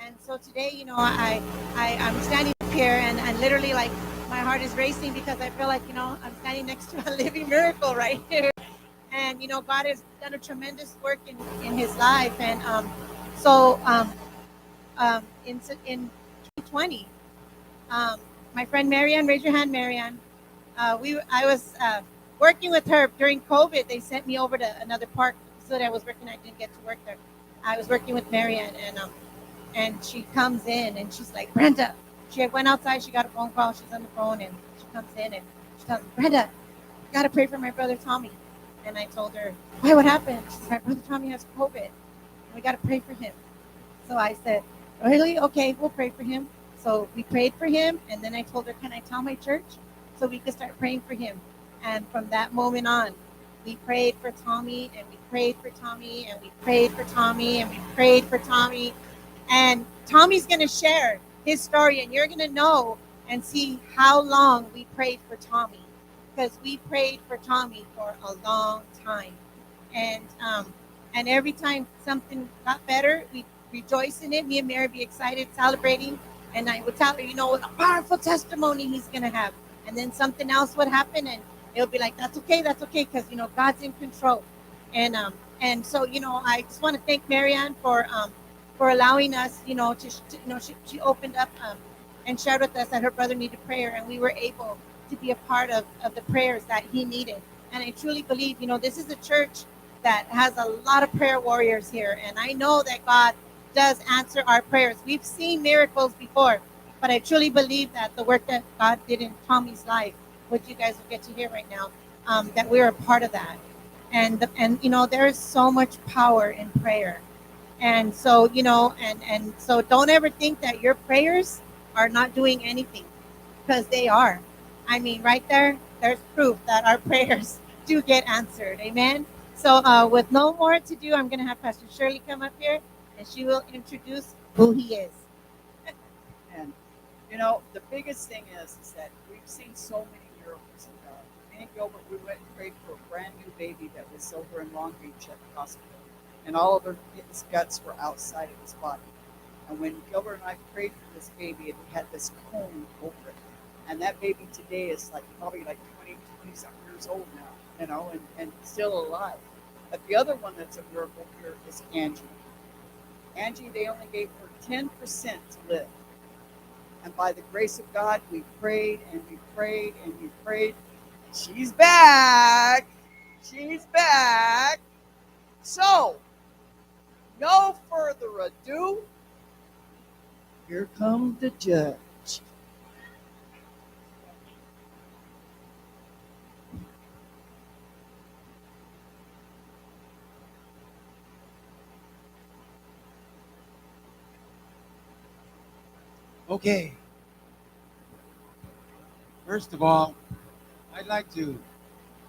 And so today, I'm standing up here, and literally, like, my heart is racing because I feel like, I'm standing next to a living miracle right here. And, God has done a tremendous work in his life. And so in 2020, um, my friend Marianne, raise your hand, Marianne. I was working with her during COVID. They sent me over to another park facility I was working. I didn't get to work there. I was working with Marianne, and she comes in and she's like, Brenda. She went outside. She got a phone call. She's on the phone, and she comes in and she tells me, Brenda, you got to pray for my brother Tommy. And I told her, why? What happened? She said, my brother Tommy has COVID, and we got to pray for him. So I said, really? Okay, we'll pray for him. So we prayed for him, and then I told her, can I tell my church so we could start praying for him? And from that moment on, we prayed for Tommy, and we prayed for Tommy, and we prayed for Tommy, and we prayed for Tommy. And Tommy's going to share his story, and you're going to know and see how long we prayed for Tommy, because we prayed for Tommy for a long time. And every time something got better, we rejoice in it. Me and Mary be excited, celebrating, and I would tell her, what a powerful testimony he's gonna have. And then something else would happen, and it'll be like, that's okay, because God's in control. And so I just want to thank Marianne for allowing us, she opened up and shared with us that her brother needed prayer, and we were able to be a part of the prayers that he needed. And I truly believe, this is a church that has a lot of prayer warriors here. And I know that God does answer our prayers. We've seen miracles before, but I truly believe that the work that God did in Tommy's life, which you guys will get to hear right now, that we're a part of that. And there is so much power in prayer. And so, and so don't ever think that your prayers are not doing anything, because they are. I mean, right there, there's proof that our prayers do get answered. Amen. So, with no more to do, I'm going to have Pastor Shirley come up here, and she will introduce who he is. And the biggest thing is that we've seen so many miracles in God. Me and Gilbert, we went and prayed for a brand new baby that was over in Long Beach at the hospital, and all of his guts were outside of his body. And when Gilbert and I prayed for this baby, it had this cone over it, and that baby today is probably 20 something years old now, and still alive. But the other one that's a miracle here is Angie. Angie, they only gave her 10% to live. And by the grace of God, we prayed and we prayed and we prayed. She's back. She's back. So, no further ado, here comes the judge. Okay. First of all, I'd like to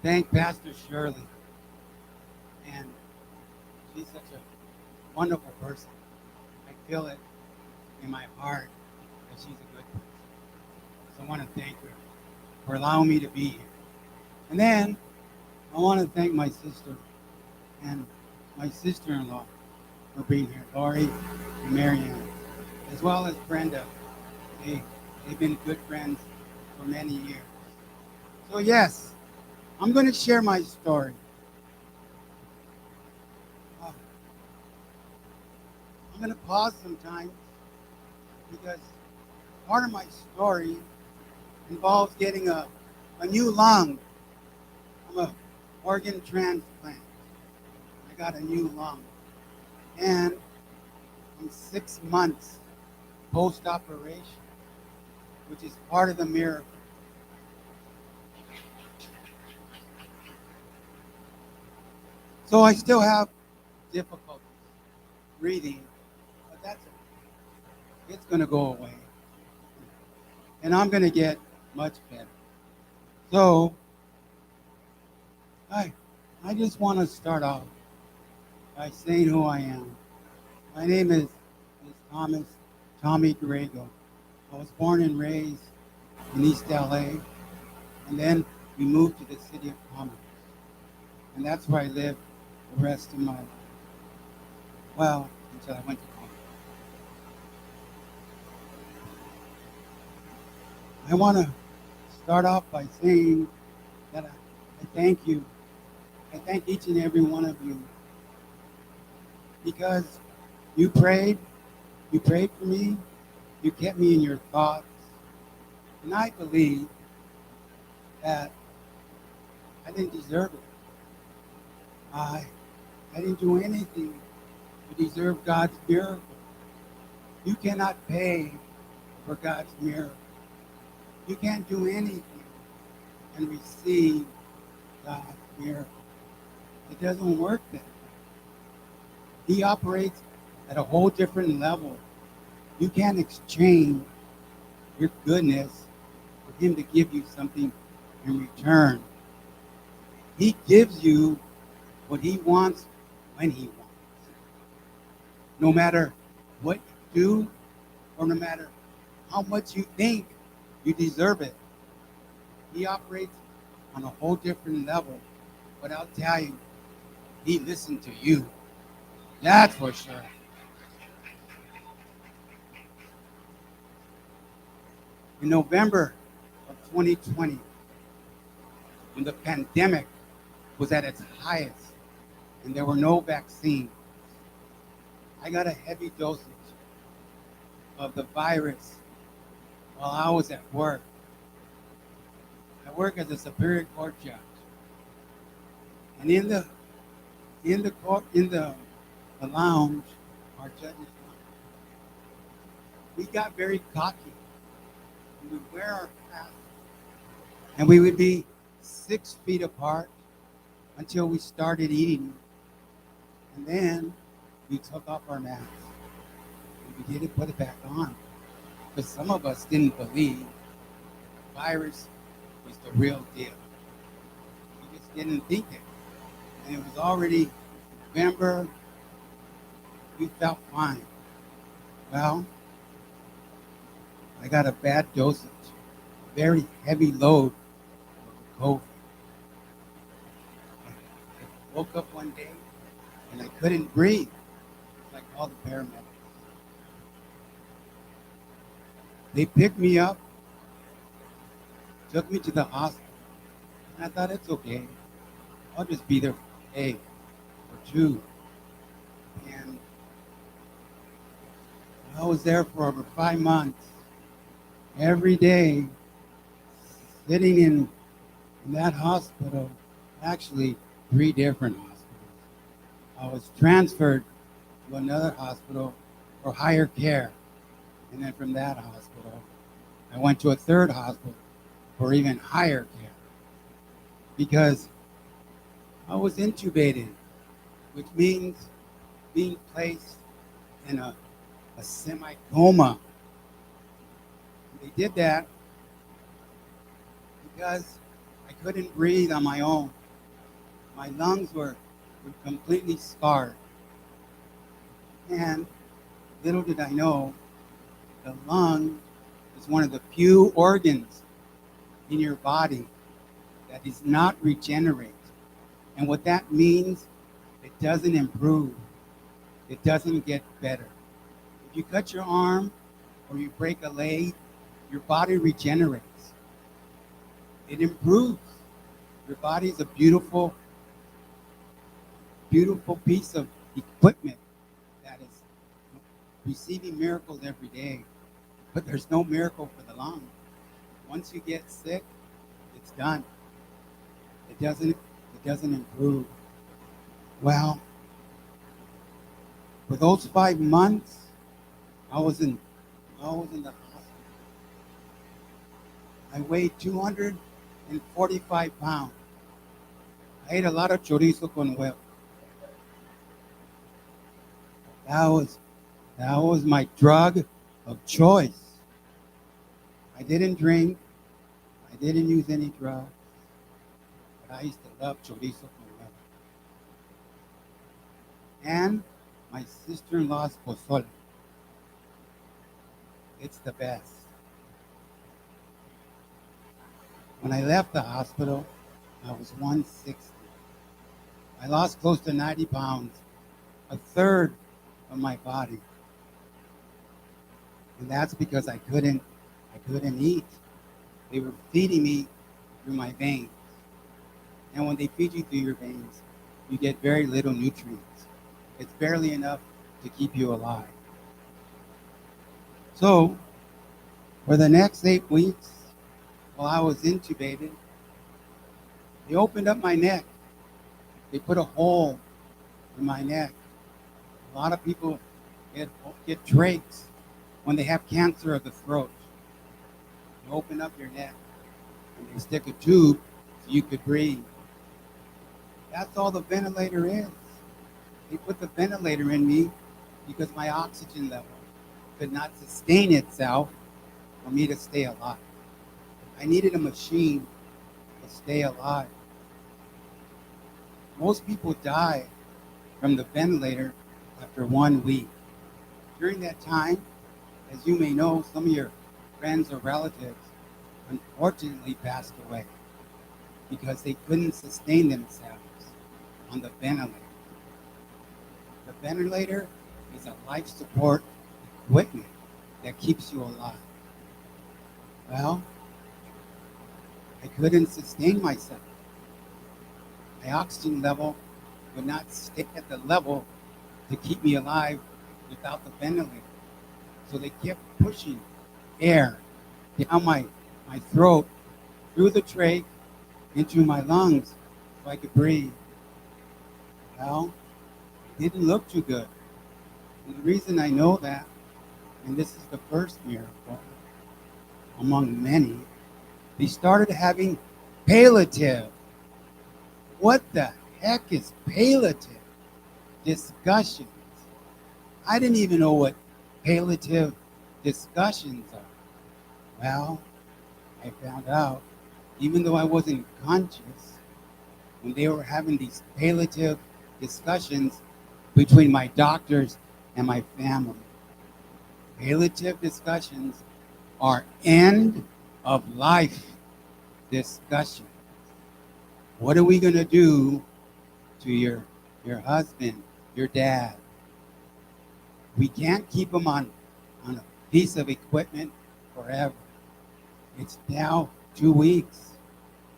thank Pastor Shirley. And she's such a wonderful person. I feel it in my heart that she's a good person. So I want to thank her for allowing me to be here. And then I want to thank my sister and my sister-in-law for being here, Lori and Marianne, as well as Brenda. They've been good friends for many years. So yes, I'm going to share my story. I'm going to pause sometimes because part of my story involves getting a new lung. I'm an organ transplant. I got a new lung. And I'm 6 months post-operation, which is part of the miracle. So I still have difficulties breathing, but that's okay. It's going to go away. And I'm going to get much better. So I just want to start off by saying who I am. My name is Tommy Grego. I was born and raised in East LA, and then we moved to the city of Commerce. And that's where I lived the rest of my life. Well, until I went to college. I want to start off by saying that I thank you. I thank each and every one of you because you prayed. You prayed for me. You kept me in your thoughts. And I believe that I didn't deserve it. I, I didn't do anything to deserve God's miracle. You cannot pay for God's miracle. You can't do anything and receive God's miracle. It doesn't work that way. He operates at a whole different level. You can't exchange your goodness for him to give you something in return. He gives you what he wants when he wants. No matter what you do or no matter how much you think you deserve it. He operates on a whole different level. But I'll tell you, he listened to you. That's for sure. In November of 2020, when the pandemic was at its highest and there were no vaccines, I got a heavy dosage of the virus while I was at work. I work as a Superior Court judge. And in the lounge, our judge's lounge, we got very cocky. We would wear our hats and we would be 6 feet apart until we started eating. And then we took off our masks. And we didn't put it back on. Because some of us didn't believe the virus was the real deal. We just didn't think it. And it was already November. We felt fine. Well, I got a bad dosage, a very heavy load of COVID. I woke up one day and I couldn't breathe. I called the paramedics. They picked me up, took me to the hospital, and I thought it's okay. I'll just be there for a day or two. And I was there for over 5 months, every day, sitting in that hospital, actually 3 different hospitals. I was transferred to another hospital for higher care. And then from that hospital, I went to a third hospital for even higher care. Because I was intubated, which means being placed in a semi-coma. They did that because I couldn't breathe on my own. My lungs were completely scarred. And little did I know, the lung is one of the few organs in your body that does not regenerate. And what that means, it doesn't improve. It doesn't get better. If you cut your arm or you break a leg, your body regenerates. It improves. Your body is a beautiful, beautiful piece of equipment that is receiving miracles every day. But there's no miracle for the lung. Once you get sick, it's done. It doesn't improve. Well, for those 5 months, I was in the hospital. I weighed 245 pounds. I ate a lot of chorizo con huevo. That was my drug of choice. I didn't drink. I didn't use any drugs. But I used to love chorizo con huevo. And my sister-in-law's pozole. It's the best. When I left the hospital, I was 160. I lost close to 90 pounds, a third of my body. And that's because I couldn't eat. They were feeding me through my veins. And when they feed you through your veins, you get very little nutrients. It's barely enough to keep you alive. So, for the next 8 weeks, while I was intubated, they opened up my neck. They put a hole in my neck. A lot of people get trachs when they have cancer of the throat. They open up your neck and they stick a tube so you could breathe. That's all the ventilator is. They put the ventilator in me because my oxygen level could not sustain itself for me to stay alive. I needed a machine to stay alive. Most people die from the ventilator after 1 week. During that time, as you may know, some of your friends or relatives unfortunately passed away because they couldn't sustain themselves on the ventilator. The ventilator is a life support equipment that keeps you alive. Well, I couldn't sustain myself. My oxygen level would not stay at the level to keep me alive without the ventilator. So they kept pushing air down my throat, through the trach, into my lungs so I could breathe. Well, it didn't look too good. And the reason I know that, and this is the first miracle among many, they started having palliative. What the heck is palliative discussions? I didn't even know what palliative discussions are. Well, I found out, even though I wasn't conscious, when they were having these palliative discussions between my doctors and my family. Palliative discussions are end of life discussions. What are we going to do to your husband, your dad? We can't keep him on a piece of equipment forever. It's now 2 weeks.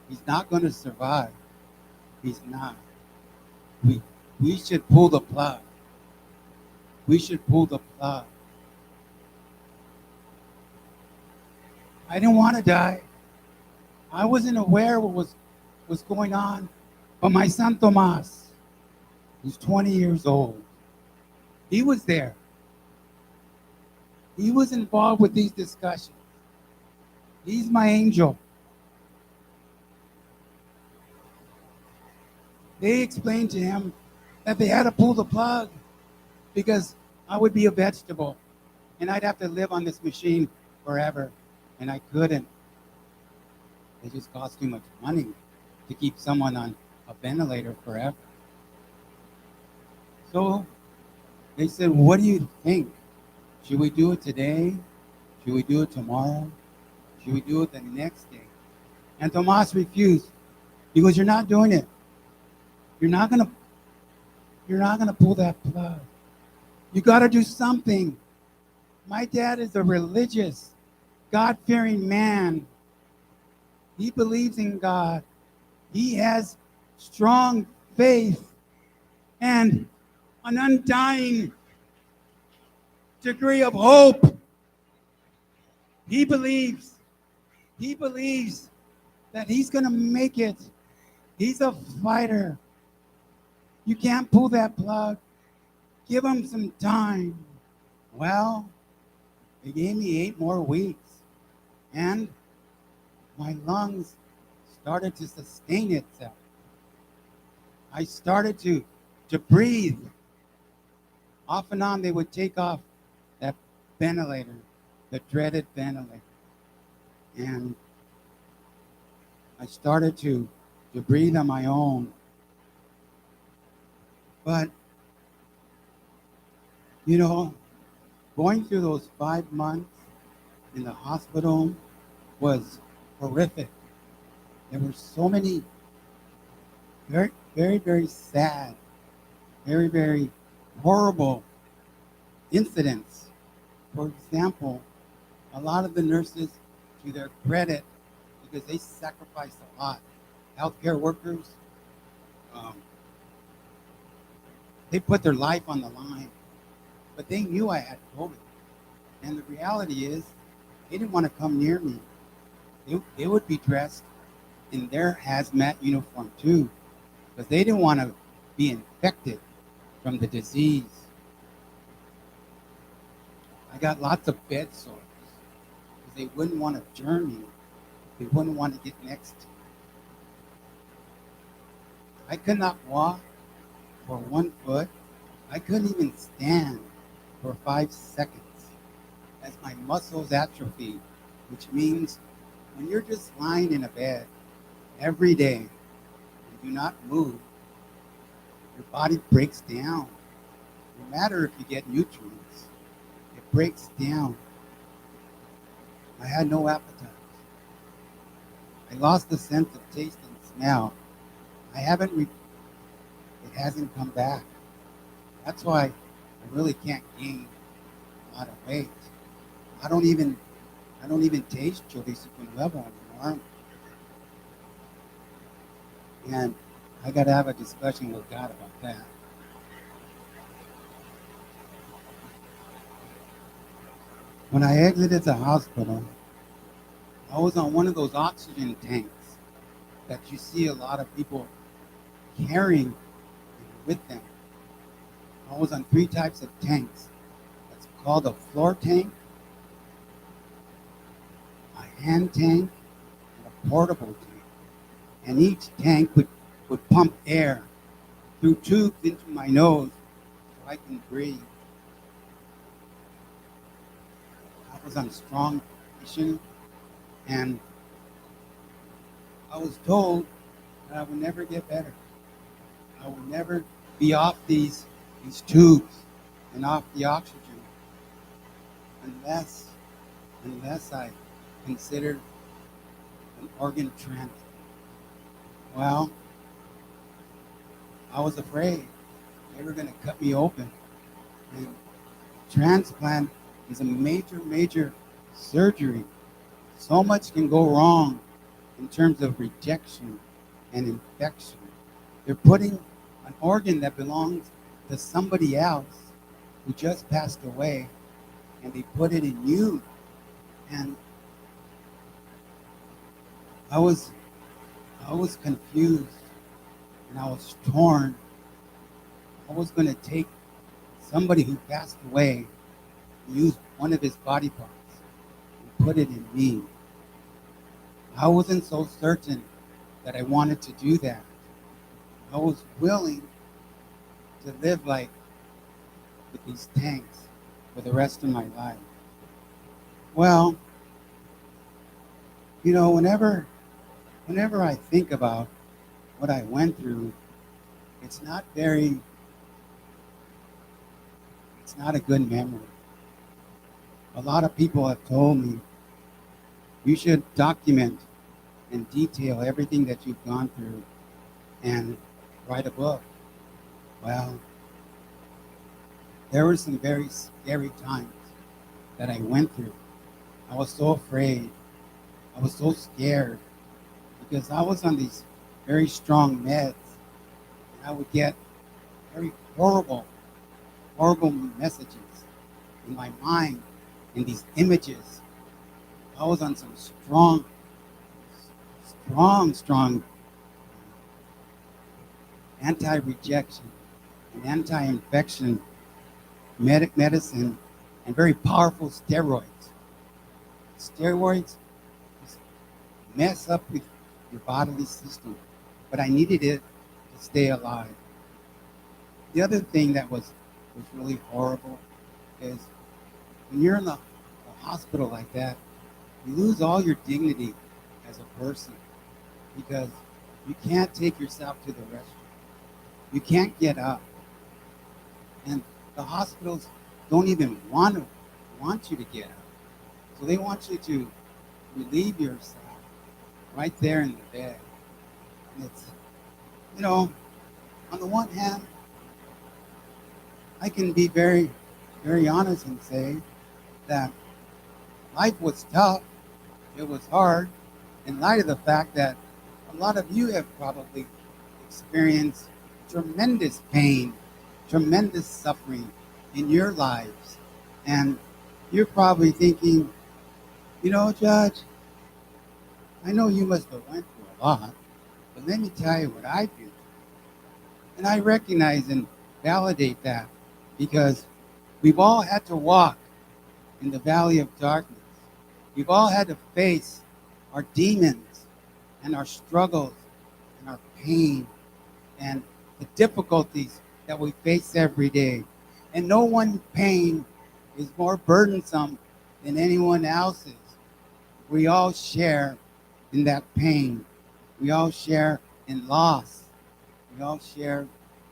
He's not going to survive. He's not. We should pull the plug. We should pull the plug. I didn't want to die. I wasn't aware what was going on. But my son Tomas, who's 20 years old, he was there. He was involved with these discussions. He's my angel. They explained to him that they had to pull the plug because I would be a vegetable and I'd have to live on this machine forever, and I couldn't. It just cost too much money to keep someone on a ventilator forever. So they said, what do you think? Should we do it today? Should we do it tomorrow? Should we do it the next day? And Tomas refused. He goes, you're not doing it. You're not gonna pull that plug. You gotta do something. My dad is a religious, God-fearing man. He believes in God. He has strong faith and an undying degree of hope. He believes that he's going to make it. He's a fighter. You can't pull that plug. Give him some time. Well, they gave me 8 more weeks, and my lungs started to sustain itself. I started to breathe. Off and on, they would take off that ventilator, the dreaded ventilator. And I started to breathe on my own. But, going through those 5 months in the hospital was horrific. There were so many very, very, very sad, very, very horrible incidents. For example, a lot of the nurses, to their credit, because they sacrificed a lot. Healthcare workers, um, they put their life on the line, but they knew I had COVID. And the reality is, they didn't want to come near me. They would be dressed in their hazmat uniform too, because they didn't want to be infected from the disease. I got lots of bed sores because they wouldn't want to journey. They wouldn't want to get next to me. I could not walk for 1 foot. I couldn't even stand for 5 seconds as my muscles atrophied, which means when you're just lying in a bed every day and do not move, your body breaks down. No matter if you get nutrients, it breaks down. I had no appetite. I lost the sense of taste and smell. It hasn't come back. That's why I really can't gain a lot of weight. I don't even taste chili con level anymore. And I got to have a discussion with God about that. When I exited the hospital, I was on one of those oxygen tanks that you see a lot of people carrying with them. I was on 3 types of tanks. It's called a floor tank, a hand tank, and a portable tank. And each tank would pump air through tubes into my nose so I can breathe. I was on strong mission, and I was told that I would never get better. I would never be off these tubes and off the oxygen unless I considered an organ transplant. Well, I was afraid they were going to cut me open. And transplant is a major surgery. So much can go wrong in terms of rejection and infection. They're putting an organ that belongs to somebody else who just passed away, and they put it in you. And I was confused, and I was torn. I was going to take somebody who passed away and use one of his body parts and put it in me. I wasn't so certain that I wanted to do that. I was willing to live like with these tanks for the rest of my life. Well, you know, whenever I think about what I went through, it's not a good memory. A lot of people have told me you should document and detail everything that you've gone through and write a book. Well, there were some very scary times that I went through. I was so afraid. I was so scared because I was on these very strong meds. And I would get very horrible messages in my mind and these images. I was on some strong anti-rejection and anti-infection medicine and very powerful steroids. Steroids mess up with your bodily system, but I needed it to stay alive. The other thing that was really horrible is when you're in the hospital like that, you lose all your dignity as a person because you can't take yourself to the restroom. You can't get up. And the hospitals don't even want you to get up. So they want you to relieve yourself right there in the bed. And it's, you know, on the one hand, I can be very, very honest and say that life was tough, it was hard, in light of the fact that a lot of you have probably experienced tremendous pain, tremendous suffering in your lives. And you're probably thinking, Judge, I know you must have went through a lot, but let me tell you what I do. And I recognize and validate that because we've all had to walk in the valley of darkness. We've all had to face our demons and our struggles and our pain and the difficulties that we face every day. And no one pain is more burdensome than anyone else's. We all share in that pain. We all share in loss. We all share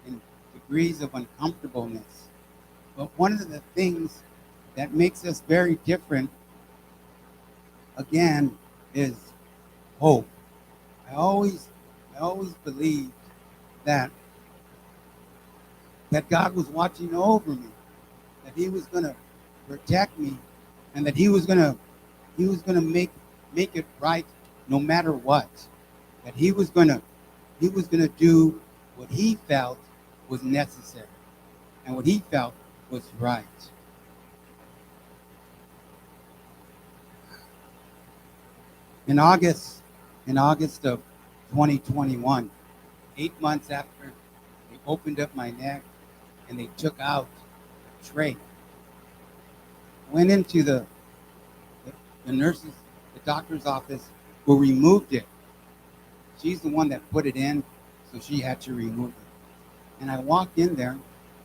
in degrees of uncomfortableness. But one of the things that makes us very different, again, is hope. I always believed that God was watching over me, that He was going to protect me, and that He was going to make it right no matter what. That He was going to do what He felt was necessary and what He felt was right. In August of 2021, 8 months after they opened up my neck and they took out the trach, went into the nurses, the doctor's office who removed it. She's the one that put it in, so she had to remove it. And I walked in there.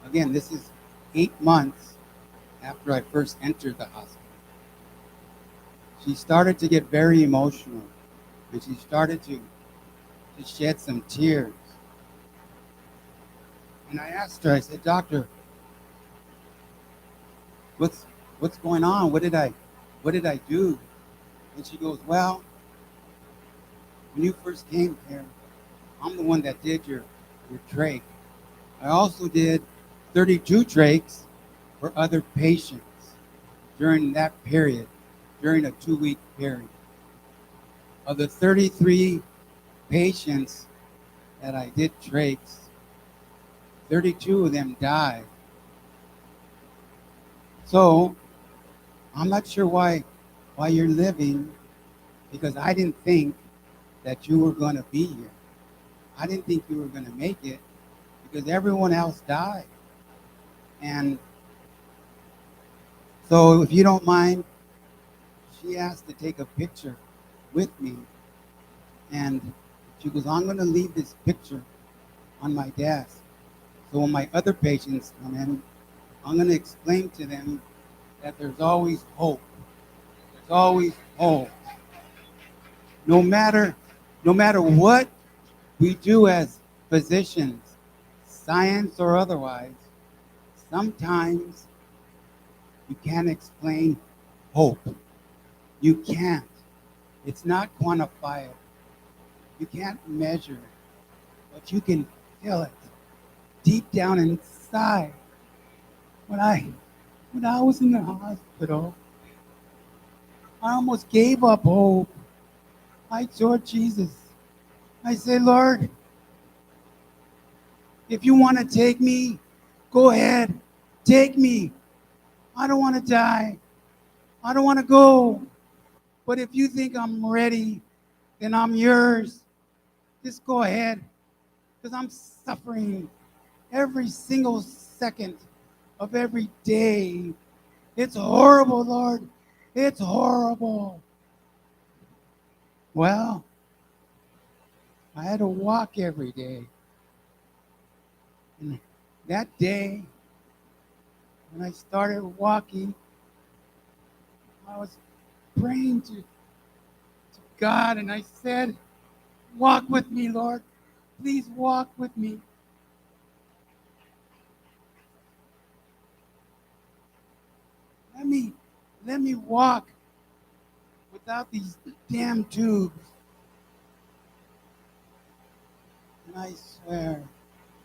Again, this is 8 months after I first entered the hospital. She started to get very emotional, and she started to shed some tears. And I asked her, I said, Doctor, what's going on? What did I do? And she goes, well, when you first came here, I'm the one that did your trach. I also did 32 trachs for other patients during that period, during a 2-week period. Of the 33 patients that I did trachs, 32 of them died. So I'm not sure why you're living, because I didn't think that you were going to be here. I didn't think you were going to make it because everyone else died. And so if you don't mind, she asked to take a picture with me. And she goes, I'm going to leave this picture on my desk. So when my other patients come in, I'm going to explain to them that there's always hope. There's always hope. No matter what we do as physicians, science or otherwise, sometimes you can't explain hope. You can't. It's not quantifiable. You can't measure it, but you can feel it deep down inside. When I was in the hospital, I almost gave up hope. I told Jesus, I said, Lord, if you want to take me, go ahead, take me. I don't want to die. I don't want to go. But if you think I'm ready, then I'm yours. Just go ahead, because I'm suffering every single second of every day. It's horrible, Lord. It's horrible. Well, I had to walk every day. And that day, when I started walking, I was praying to God, and I said, walk with me, Lord. Please walk with me. Let me walk without these damn tubes. And I swear,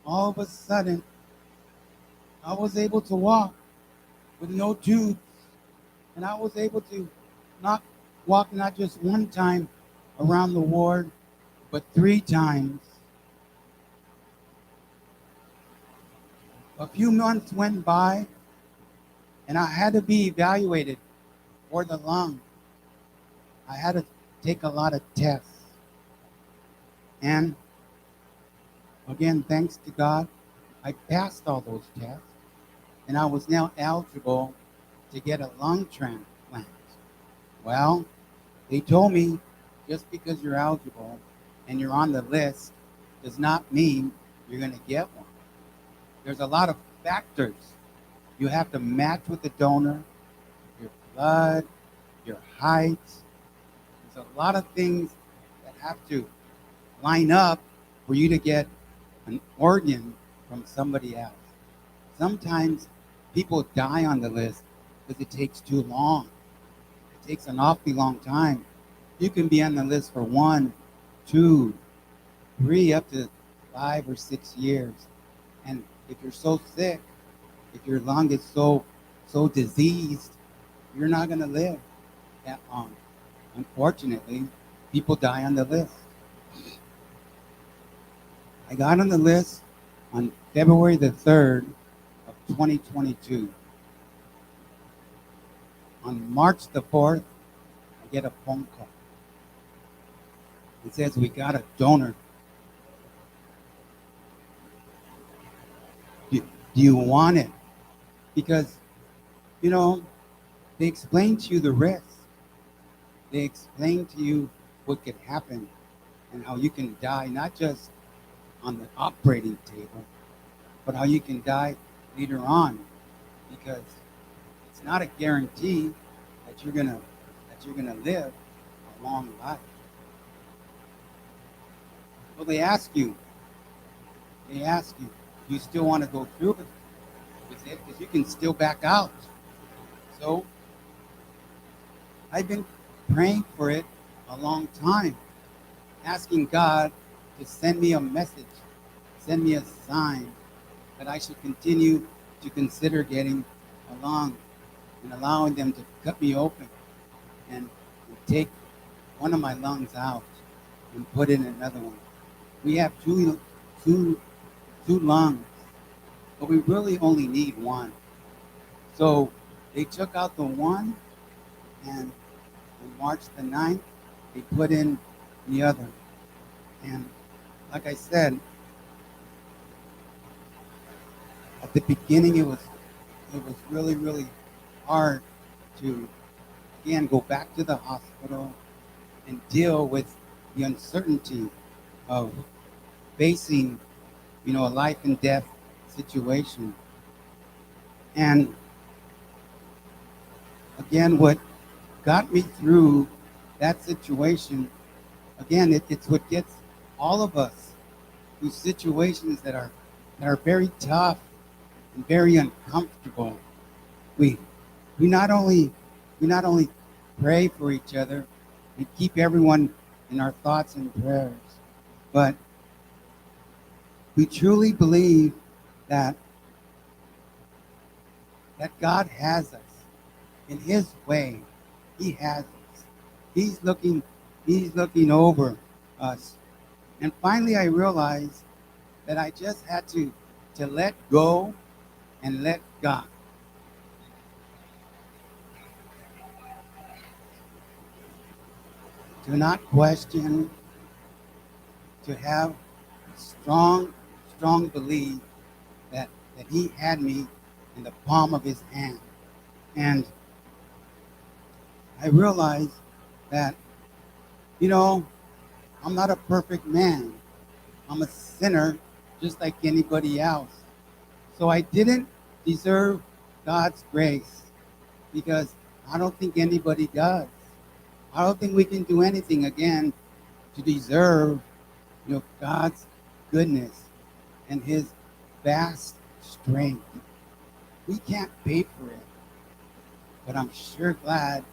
all of a sudden, I was able to walk with no tubes. And I was able to walk not just one time, around the ward, but 3 times. A few months went by, and I had to be evaluated for the lung. I had to take a lot of tests. And again, thanks to God, I passed all those tests, and I was now eligible to get a lung transplant. Well, they told me just because you're eligible and you're on the list does not mean you're going to get one. There's a lot of factors. You have to match with the donor, your blood, your height. There's a lot of things that have to line up for you to get an organ from somebody else. Sometimes people die on the list because it takes too long. It takes an awfully long time. You can be on the list for 1, 2, 3, up to 5 or 6 years. And if you're so sick, if your lung is so diseased, you're not going to live that long. Unfortunately, people die on the list. I got on the list on February the 3rd of 2022. On March the 4th, I get a phone call. It says, we got a donor. Do you want it? Because, they explain to you the risk. They explain to you what could happen and how you can die, not just on the operating table, but how you can die later on, because it's not a guarantee that you're gonna live a long life. Well, they ask you, do you still want to go through with it? Because you can still back out. So I've been praying for it a long time, asking God to send me a message, send me a sign that I should continue to consider getting a lung and allowing them to cut me open and take one of my lungs out and put in another one. We have two lungs, but we really only need one. So they took out the one, and on March the 9th, they put in the other. And like I said, at the beginning, it was really, really hard to, again, go back to the hospital and deal with the uncertainty of facing, a life and death situation. And again, what got me through that situation, again, it's what gets all of us through situations that are very tough and very uncomfortable. We not only pray for each other and keep everyone in our thoughts and prayers, but we truly believe that God has us in His way. He has us. He's looking over us. And finally, I realized that I just had to let go and let God. To not question, to have strong belief that He had me in the palm of His hand. And I realized that, I'm not a perfect man. I'm a sinner just like anybody else. So I didn't deserve God's grace, because I don't think anybody does. I don't think we can do anything, again, to deserve, God's goodness and His vast strength. We can't pay for it, but I'm sure glad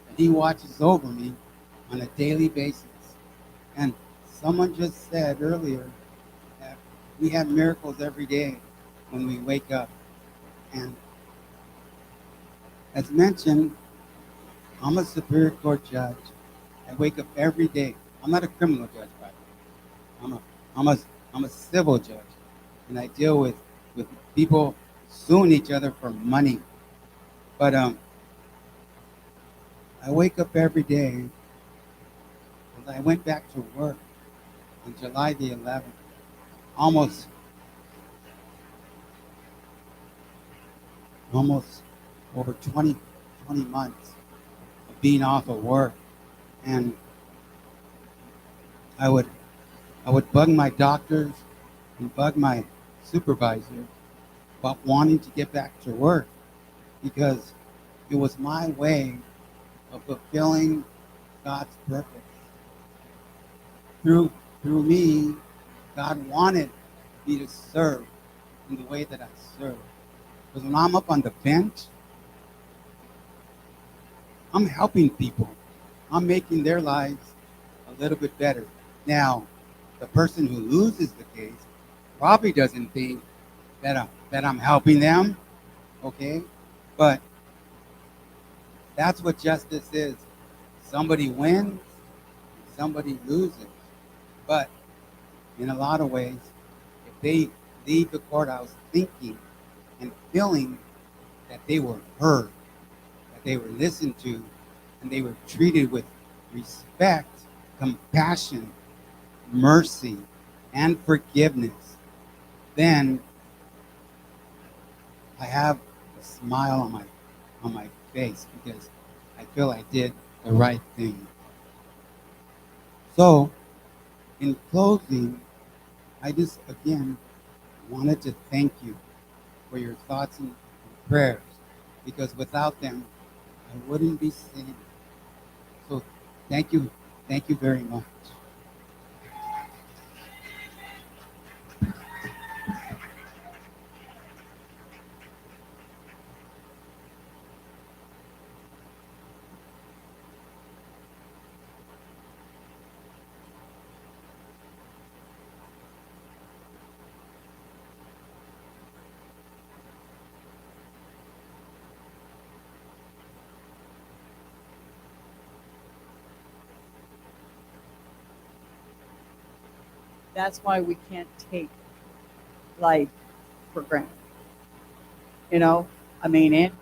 that He watches over me on a daily basis. And someone just said earlier that we have miracles every day when we wake up. And as mentioned, I'm a Superior Court judge. I wake up every day I'm not a criminal judge, by the way. I'm a I'm a civil judge, and I deal with people suing each other for money. But I wake up every day because I went back to work on July the 11th, almost almost over 20 months of being off of work, and I would I would bug my doctors and bug my supervisor about wanting to get back to work because it was my way of fulfilling God's purpose. Through through me, God wanted me to serve in the way that I serve. Because when I'm up on the bench, I'm helping people. I'm making their lives a little bit better. Now, the person who loses the case probably doesn't think that I'm helping them, okay? But that's what justice is. Somebody wins, somebody loses. But in a lot of ways, if they leave the courthouse thinking and feeling that they were heard, that they were listened to, and they were treated with respect, compassion, mercy, and forgiveness, then I have a smile on my face because I feel I did the right thing. So, in closing, I just again wanted to thank you for your thoughts and prayers because without them, I wouldn't be sitting. So, thank you very much. That's why we can't take life for granted. You know, I mean, in